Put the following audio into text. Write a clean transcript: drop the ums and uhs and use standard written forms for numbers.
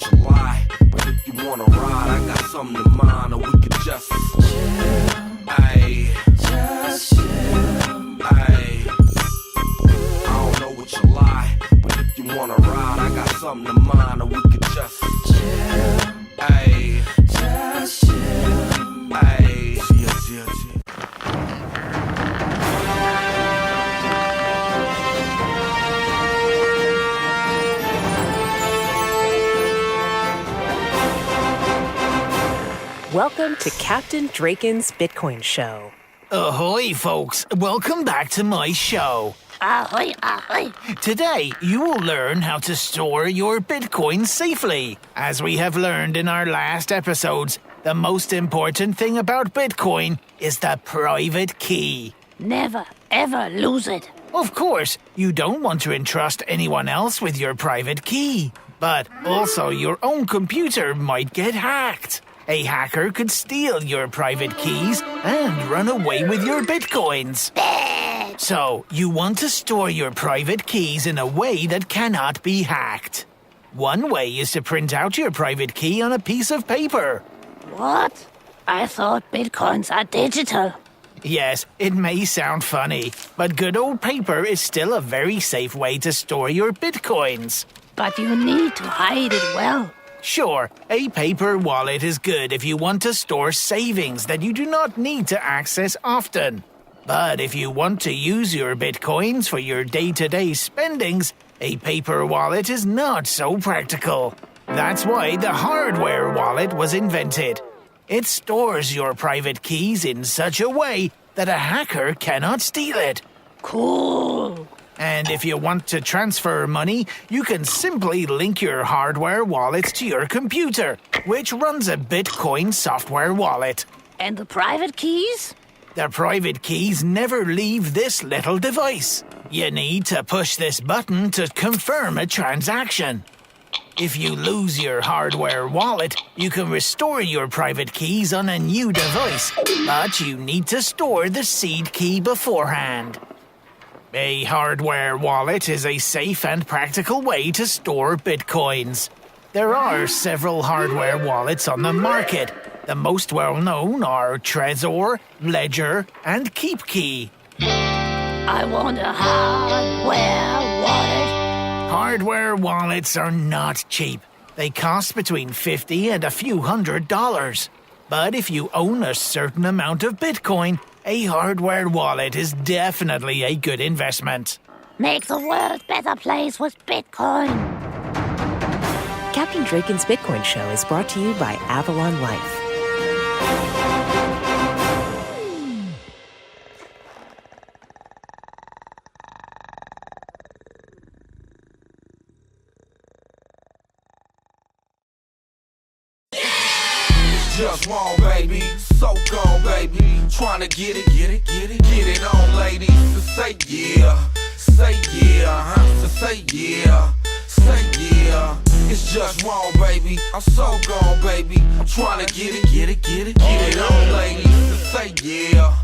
what you like, but if you wanna ride, I got something in mind, or we could just chill. Ayy, just chill. Ayy, I don't know what you like, but if you wanna ride, I got something in mind, or we could just chill. Ayy, just chill. Ayy, chill. Welcome to Captain Drakins' Bitcoin Show. Ahoy, folks. Welcome back to my show. Ahoy, ahoy. Today, you will learn how to store your Bitcoin safely. As we have learned in our last episodes, the most important thing about Bitcoin is the private key. Never, ever lose it. Of course, you don't want to entrust anyone else with your private key. But also, your own computer might get hacked. A hacker could steal your private keys and run away with your Bitcoins. So, you want to store your private keys in a way that cannot be hacked. One way is to print out your private key on a piece of paper. What? I thought Bitcoins are digital. Yes, it may sound funny, but good old paper is still a very safe way to store your Bitcoins. But you need to hide it well. Sure, a paper wallet is good if you want to store savings that you do not need to access often. But if you want to use your Bitcoins for your day-to-day spendings, a paper wallet is not so practical. That's why the hardware wallet was invented. It stores your private keys in such a way that a hacker cannot steal it. Cool. And if you want to transfer money, you can simply link your hardware wallets to your computer, which runs a Bitcoin software wallet. And the private keys? The private keys never leave this little device. You need to push this button to confirm a transaction. If you lose your hardware wallet, you can restore your private keys on a new device, but you need to store the seed key beforehand. A hardware wallet is a safe and practical way to store Bitcoins. There are several hardware wallets on the market. The most well-known are Trezor, Ledger, and KeepKey. I want a hardware wallet. Hardware wallets are not cheap. They cost between $50 and a few $100. But if you own a certain amount of Bitcoin, a hardware wallet is definitely a good investment. Make the world a better place with Bitcoin. Captain Drakins' Bitcoin Show is brought to you by Avalon Life. Just wrong, baby, so gone, baby. Tryna get it on, ladies. So say yeah, so say yeah. It's just wrong, baby. I'm so gone, baby. I'm tryna get it on, ladies. So say yeah.